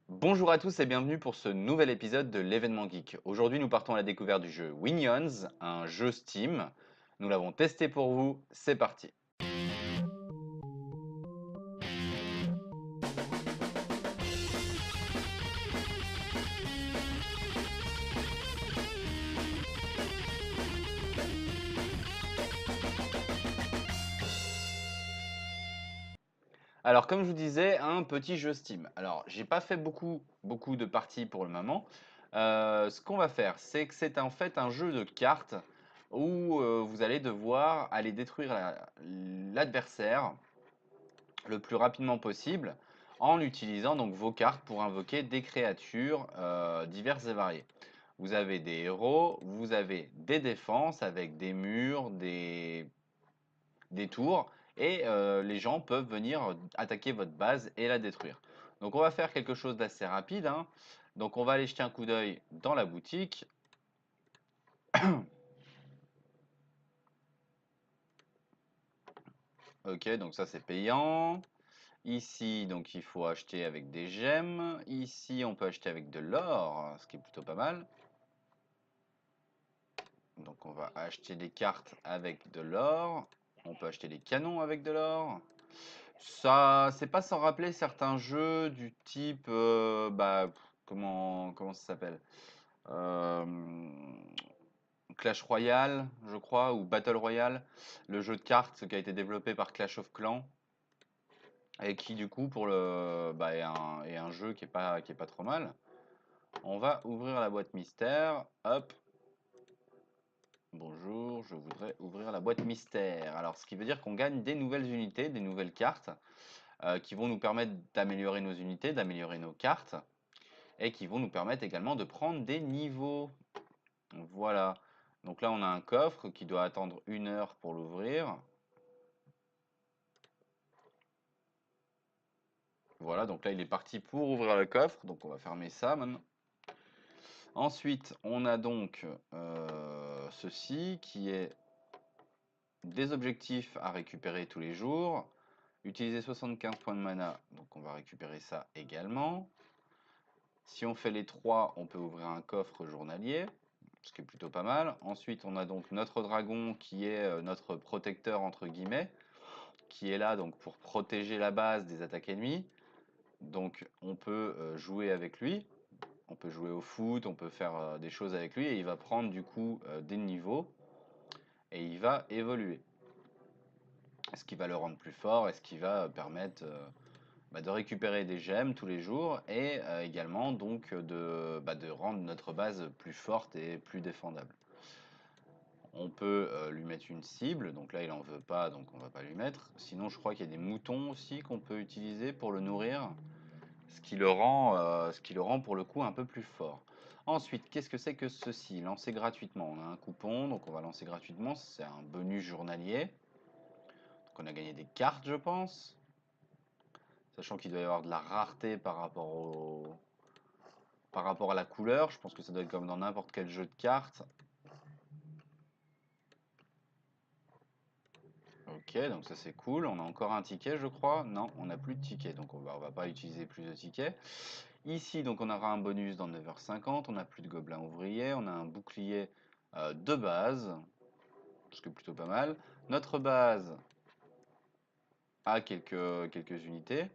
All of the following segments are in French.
Bonjour à tous et bienvenue pour ce nouvel épisode de l'événement geek. Aujourd'hui, nous partons à la découverte du jeu Winions, un jeu Steam. Nous l'avons testé pour vous, c'est parti. Alors, comme je vous disais, un petit jeu Steam. Alors, j'ai pas fait beaucoup de parties pour le moment. Ce qu'on va faire, c'est que c'est en fait un jeu de cartes où vous allez devoir aller détruire l'adversaire le plus rapidement possible en utilisant donc vos cartes pour invoquer des créatures diverses et variées. Vous avez des héros, vous avez des défenses avec des murs, des tours, et les gens peuvent venir attaquer votre base et la détruire. Donc on va faire quelque chose d'assez rapide, hein. Donc on va aller jeter un coup d'œil dans la boutique. Ok, donc ça c'est payant. Ici, donc il faut acheter avec des gemmes. Ici, on peut acheter avec de l'or, ce qui est plutôt pas mal. Donc on va acheter des cartes avec de l'or. On peut acheter des canons avec de l'or. Ça, c'est pas sans rappeler certains jeux du type, comment ça s'appelle? Euh, Clash Royale, je crois, ou Battle Royale, le jeu de cartes qui a été développé par Clash of Clans et qui du coup pour est un jeu qui est pas trop mal. On va ouvrir la boîte mystère. Hop. Bonjour, je voudrais ouvrir la boîte mystère. Alors, ce qui veut dire qu'on gagne des nouvelles unités, des nouvelles cartes, qui vont nous permettre d'améliorer nos unités, d'améliorer nos cartes, et qui vont nous permettre également de prendre des niveaux. Voilà. Donc là, on a un coffre qui doit attendre 1 heure pour l'ouvrir. Voilà, donc là, il est parti pour ouvrir le coffre. Donc on va fermer ça maintenant. Ensuite, on a donc ceci qui est des objectifs à récupérer tous les jours. Utiliser 75 points de mana, donc on va récupérer ça également. Si on fait les 3, on peut ouvrir un coffre journalier, ce qui est plutôt pas mal. Ensuite, on a donc notre dragon qui est notre protecteur entre guillemets, qui est là donc pour protéger la base des attaques ennemies. Donc on peut jouer avec lui, on peut jouer au foot, on peut faire des choses avec lui et il va prendre du coup des niveaux et il va évoluer. Ce qui va le rendre plus fort et ce qui va permettre de récupérer des gemmes tous les jours et également donc de rendre notre base plus forte et plus défendable. On peut lui mettre une cible, donc là il en veut pas, donc on va pas lui mettre. Sinon je crois qu'il y a des moutons aussi qu'on peut utiliser pour le nourrir, ce qui le rend pour le coup un peu plus fort. Ensuite, qu'est-ce que c'est que ceci? Lancer gratuitement. On a un coupon, donc on va lancer gratuitement, c'est un bonus journalier. Donc on a gagné des cartes je pense. Sachant qu'il doit y avoir de la rareté par rapport à la couleur. Je pense que ça doit être comme dans n'importe quel jeu de cartes. Ok, donc ça c'est cool. On a encore un ticket, je crois. Non, on n'a plus de ticket, donc on va pas utiliser plus de tickets. Ici, donc on aura un bonus dans 9h50. On n'a plus de gobelins ouvriers. On a un bouclier de base, ce qui est plutôt pas mal. Notre base a quelques unités.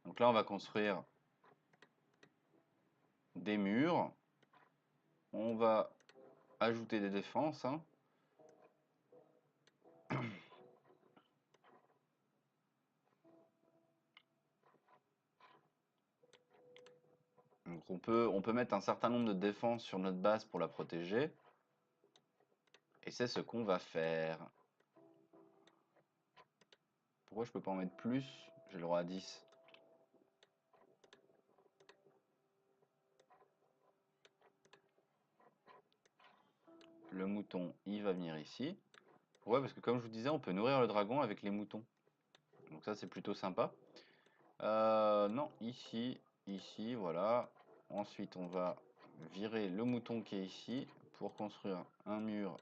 Donc là, on va construire des murs. On va ajouter des défenses, hein. Donc on peut mettre un certain nombre de défenses sur notre base pour la protéger. Et c'est ce qu'on va faire. Pourquoi je peux pas en mettre plus? J'ai le droit à 10. Le mouton, il va venir ici. Ouais, parce que comme je vous disais, on peut nourrir le dragon avec les moutons. Donc ça, c'est plutôt sympa. Non, ici, voilà. Ensuite, on va virer le mouton qui est ici pour construire un mur.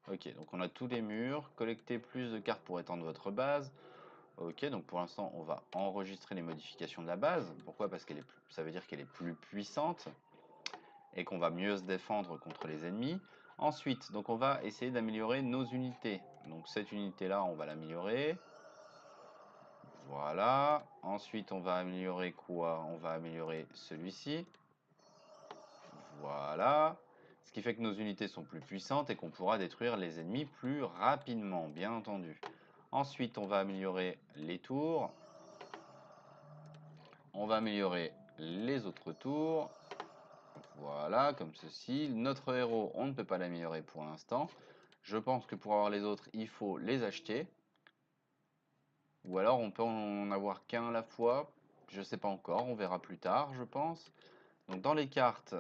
Ok, donc on a tous les murs. Collecter plus de cartes pour étendre votre base. Ok, donc pour l'instant, on va enregistrer les modifications de la base. Pourquoi? Parce qu'elle est ça veut dire qu'elle est plus puissante et qu'on va mieux se défendre contre les ennemis. Ensuite, donc on va essayer d'améliorer nos unités. Donc cette unité-là, on va l'améliorer. Voilà. Ensuite, on va améliorer quoi? On va améliorer celui-ci. Voilà. Ce qui fait que nos unités sont plus puissantes et qu'on pourra détruire les ennemis plus rapidement, bien entendu. Ensuite, on va améliorer les tours. On va améliorer les autres tours. Voilà, comme ceci. Notre héros, on ne peut pas l'améliorer pour l'instant. Je pense que pour avoir les autres, il faut les acheter. Ou alors on peut en avoir qu'un à la fois. Je ne sais pas encore, on verra plus tard, je pense. Donc dans les cartes,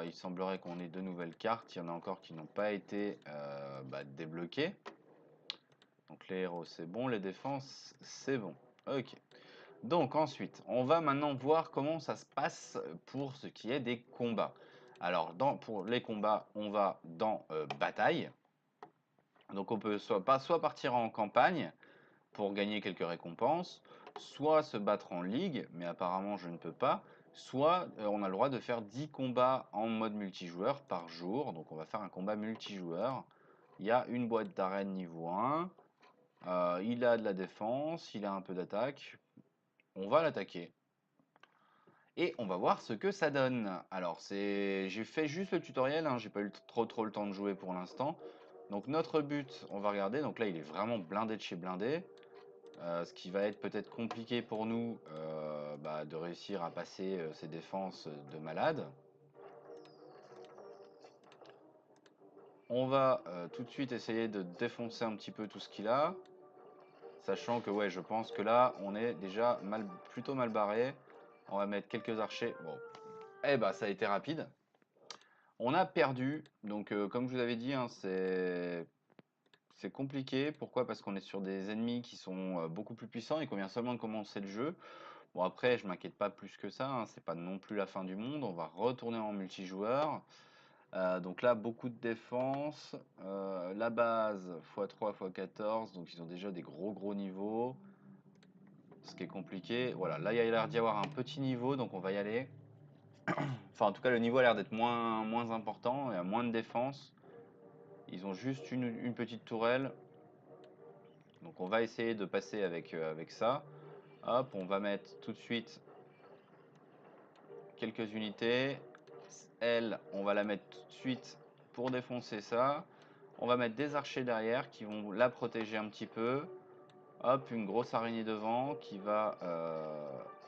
il semblerait qu'on ait de nouvelles cartes. Il y en a encore qui n'ont pas été débloquées. Donc les héros, c'est bon. Les défenses, c'est bon. Ok. Donc ensuite, on va maintenant voir comment ça se passe pour ce qui est des combats. Alors pour les combats, on va dans bataille. Donc on peut soit partir en campagne pour gagner quelques récompenses, soit se battre en ligue, mais apparemment je ne peux pas, soit on a le droit de faire 10 combats en mode multijoueur par jour. Donc on va faire un combat multijoueur. Il y a une boîte d'arène niveau 1, il a de la défense, il a un peu d'attaque. On va l'attaquer. Et on va voir ce que ça donne. Alors j'ai fait juste le tutoriel, hein, j'ai pas eu trop le temps de jouer pour l'instant. Donc notre but, on va regarder, donc là il est vraiment blindé de chez blindé. Ce qui va être peut-être compliqué pour nous de réussir à passer ces défenses de malade. On va tout de suite essayer de défoncer un petit peu tout ce qu'il a. Sachant que ouais, je pense que là, on est déjà plutôt mal barré. On va mettre quelques archers. Bon, eh bah ça a été rapide. On a perdu. Donc comme je vous avais dit, hein, c'est compliqué. Pourquoi? Parce qu'on est sur des ennemis qui sont beaucoup plus puissants et qu'on vient seulement de commencer le jeu. Bon après, je m'inquiète pas plus que ça, hein, c'est pas non plus la fin du monde. On va retourner en multijoueur. Donc là, beaucoup de défense. La base, x3, x14, donc ils ont déjà des gros niveaux. Ce qui est compliqué. Voilà, là il y a l'air d'y avoir un petit niveau, donc on va y aller. Enfin, en tout cas, le niveau a l'air d'être moins important, il y a moins de défense. Ils ont juste une petite tourelle. Donc on va essayer de passer avec ça. Hop, on va mettre tout de suite quelques unités. Elle, on va la mettre tout de suite pour défoncer ça. On va mettre des archers derrière qui vont la protéger un petit peu. Hop, une grosse araignée devant qui va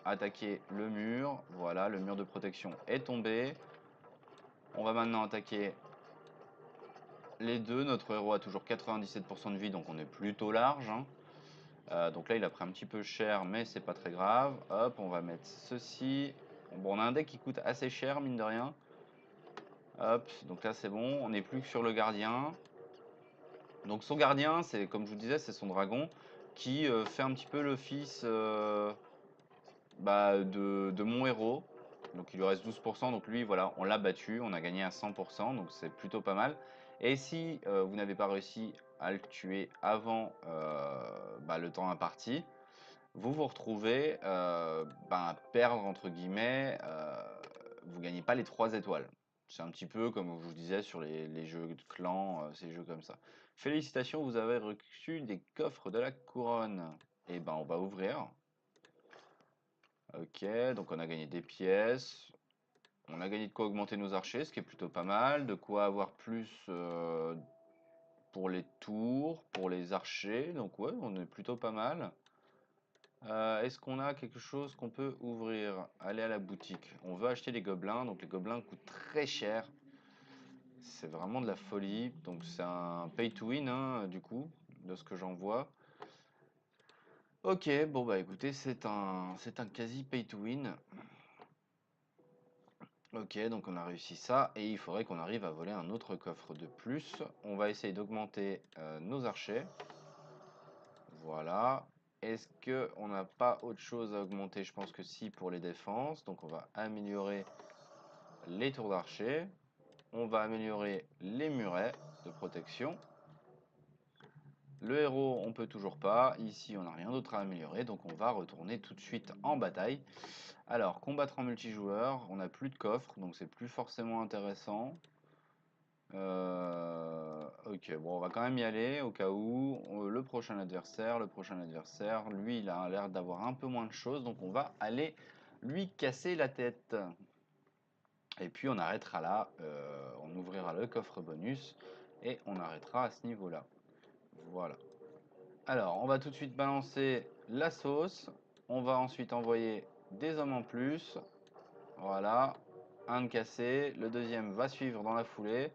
attaquer le mur. Voilà, le mur de protection est tombé. On va maintenant attaquer les deux. Notre héros a toujours 97% de vie, donc on est plutôt large, hein. Donc là, il a pris un petit peu cher, mais c'est pas très grave. Hop, on va mettre ceci. Bon, on a un deck qui coûte assez cher, mine de rien. Hop, donc là, c'est bon. On n'est plus que sur le gardien. Donc son gardien, c'est comme je vous disais, c'est son dragon qui fait un petit peu l'office de mon héros. Donc il lui reste 12%. Donc lui, voilà, on l'a battu. On a gagné à 100%. Donc c'est plutôt pas mal. Et si vous n'avez pas réussi à le tuer avant le temps imparti, vous vous retrouvez à perdre entre guillemets, vous gagnez pas les 3 étoiles. C'est un petit peu comme je vous disais sur les jeux de clans, ces jeux comme ça. Félicitations, vous avez reçu des coffres de la couronne. Et ben on va ouvrir. Ok, donc on a gagné des pièces. On a gagné de quoi augmenter nos archers, ce qui est plutôt pas mal. De quoi avoir plus pour les tours, pour les archers. Donc ouais, on est plutôt pas mal. Est-ce qu'on a quelque chose qu'on peut ouvrir? Aller à la boutique. On veut acheter les gobelins, donc les gobelins coûtent très cher. C'est vraiment de la folie. Donc c'est un pay to win, hein, du coup, de ce que j'en vois. Ok, bon bah écoutez, c'est un quasi pay to win. Ok, donc on a réussi ça, et il faudrait qu'on arrive à voler un autre coffre de plus. On va essayer d'augmenter nos archers. Voilà. Est-ce que on n'a pas autre chose à augmenter? Je pense que si, pour les défenses. Donc on va améliorer les tours d'archer. On va améliorer les murets de protection. Le héros, on peut toujours pas. Ici, on n'a rien d'autre à améliorer, donc on va retourner tout de suite en bataille. Alors, combattre en multijoueur, on n'a plus de coffre, donc c'est plus forcément intéressant. Ok, bon, on va quand même y aller au cas où. Le prochain adversaire, lui, il a l'air d'avoir un peu moins de choses, donc on va aller lui casser la tête. Et puis on arrêtera là, on ouvrira le coffre bonus et on arrêtera à ce niveau-là. Voilà. Alors, on va tout de suite balancer la sauce. On va ensuite envoyer des hommes en plus. Voilà. Un de cassé. Le deuxième va suivre dans la foulée.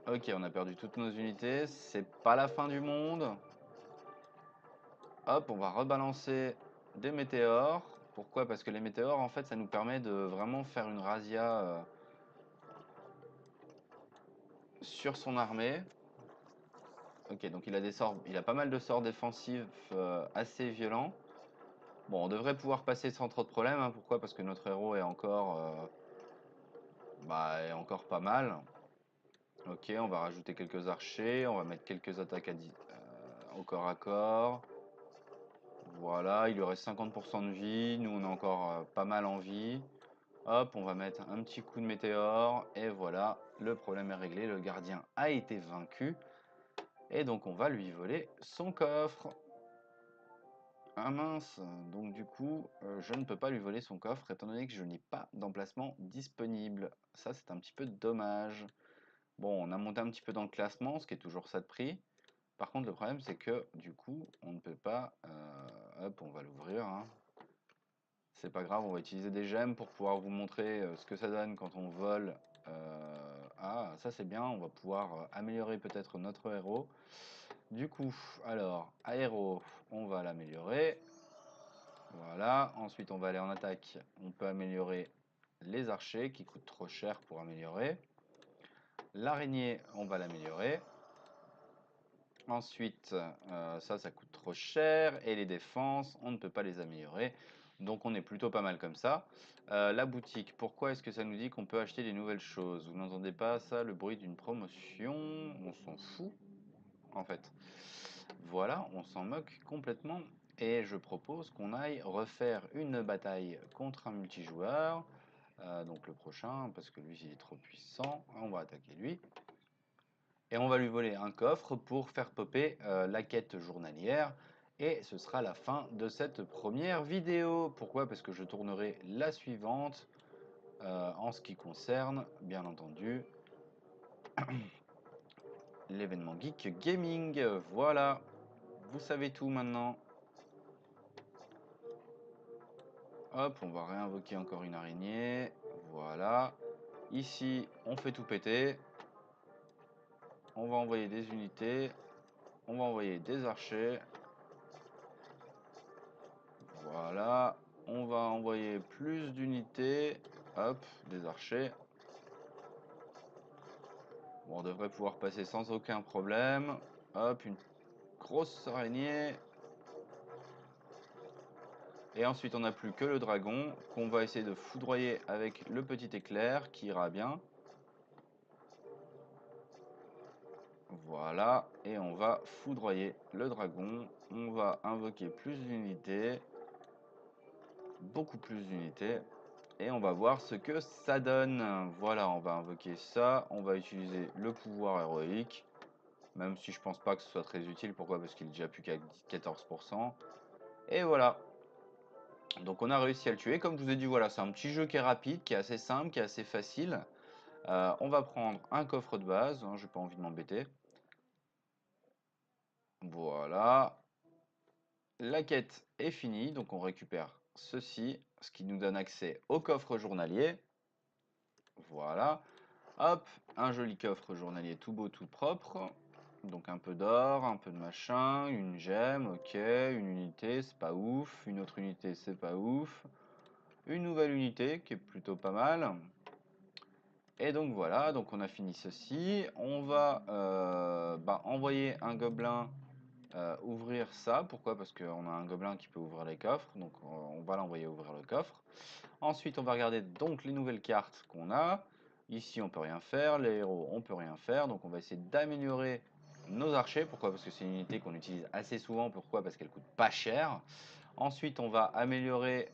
Ok, on a perdu toutes nos unités. C'est pas la fin du monde. Hop, on va rebalancer des météores. Pourquoi? Parce que les météores, en fait, ça nous permet de vraiment faire une razzia sur son armée. Ok, donc il a des sorts, il a pas mal de sorts défensifs assez violents. Bon, on devrait pouvoir passer sans trop de problèmes, hein. Pourquoi? Parce que notre héros est est encore pas mal. Ok, on va rajouter quelques archers, on va mettre quelques attaques au corps à corps. Voilà, il lui reste 50% de vie, nous on est encore pas mal en vie. Hop, on va mettre un petit coup de météore, et voilà, le problème est réglé, le gardien a été vaincu. Et donc on va lui voler son coffre. Ah mince, donc du coup, je ne peux pas lui voler son coffre étant donné que je n'ai pas d'emplacement disponible. Ça, c'est un petit peu dommage. Bon, on a monté un petit peu dans le classement, ce qui est toujours ça de prix. Par contre, le problème, c'est que du coup, on ne peut pas... hop, on va l'ouvrir, hein. C'est pas grave, on va utiliser des gemmes pour pouvoir vous montrer ce que ça donne quand on vole. Ah, ça c'est bien, on va pouvoir améliorer peut-être notre héros. Du coup, alors, aéro, on va l'améliorer. Voilà, ensuite on va aller en attaque. On peut améliorer les archers qui coûtent trop cher pour améliorer. L'araignée, on va l'améliorer. Ensuite, ça coûte trop cher. Et les défenses, on ne peut pas les améliorer. Donc on est plutôt pas mal comme ça. La boutique, pourquoi est-ce que ça nous dit qu'on peut acheter des nouvelles choses? Vous n'entendez pas ça, le bruit d'une promotion? On s'en fout, en fait. Voilà, on s'en moque complètement. Et je propose qu'on aille refaire une bataille contre un multijoueur. Donc le prochain, parce que lui, il est trop puissant. On va attaquer lui. Et on va lui voler un coffre pour faire popper la quête journalière. Et ce sera la fin de cette première vidéo. Pourquoi? Parce que je tournerai la suivante en ce qui concerne, bien entendu, l'événement Geek Gaming. Voilà, vous savez tout maintenant. Hop, on va réinvoquer encore une araignée. Voilà. Ici, on fait tout péter. On va envoyer des unités. On va envoyer des archers. Voilà. On va envoyer plus d'unités. Hop, des archers. Bon, on devrait pouvoir passer sans aucun problème. Hop, une grosse araignée. Et ensuite, on n'a plus que le dragon qu'on va essayer de foudroyer avec le petit éclair qui ira bien. Voilà, et on va foudroyer le dragon. On va invoquer plus d'unités, beaucoup plus d'unités, et on va voir ce que ça donne. Voilà, on va invoquer ça, on va utiliser le pouvoir héroïque, même si je pense pas que ce soit très utile. Pourquoi? Parce qu'il est déjà plus qu'à 14%. Et voilà. Donc on a réussi à le tuer. Comme je vous ai dit, voilà, c'est un petit jeu qui est rapide, qui est assez simple, qui est assez facile. On va prendre un coffre de base, hein, j'ai pas envie de m'embêter. Voilà. La quête est finie, donc on récupère ceci, ce qui nous donne accès au coffre journalier. Voilà. Hop, un joli coffre journalier tout beau, tout propre. Donc un peu d'or, un peu de machin, une gemme, ok, une unité, c'est pas ouf, une autre unité, c'est pas ouf, une nouvelle unité qui est plutôt pas mal. Et donc voilà, donc on a fini ceci. On va envoyer un gobelin ouvrir ça. Pourquoi? Parce qu'on a un gobelin qui peut ouvrir les coffres, donc on va l'envoyer ouvrir le coffre. Ensuite, on va regarder donc les nouvelles cartes qu'on a. Ici, on peut rien faire, les héros, on peut rien faire, donc on va essayer d'améliorer nos archers. Pourquoi? Parce que c'est une unité qu'on utilise assez souvent. Pourquoi? Parce qu'elle coûte pas cher. Ensuite, on va améliorer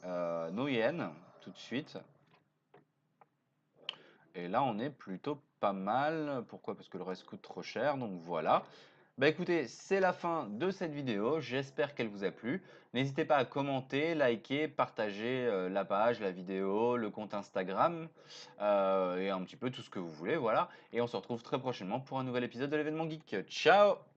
nos hyènes tout de suite. Et là, on est plutôt pas mal. Pourquoi? Parce que le reste coûte trop cher. Donc voilà. Bah écoutez, c'est la fin de cette vidéo. J'espère qu'elle vous a plu. N'hésitez pas à commenter, liker, partager la page, la vidéo, le compte Instagram et un petit peu tout ce que vous voulez. Voilà. Et on se retrouve très prochainement pour un nouvel épisode de l'événement Geek. Ciao!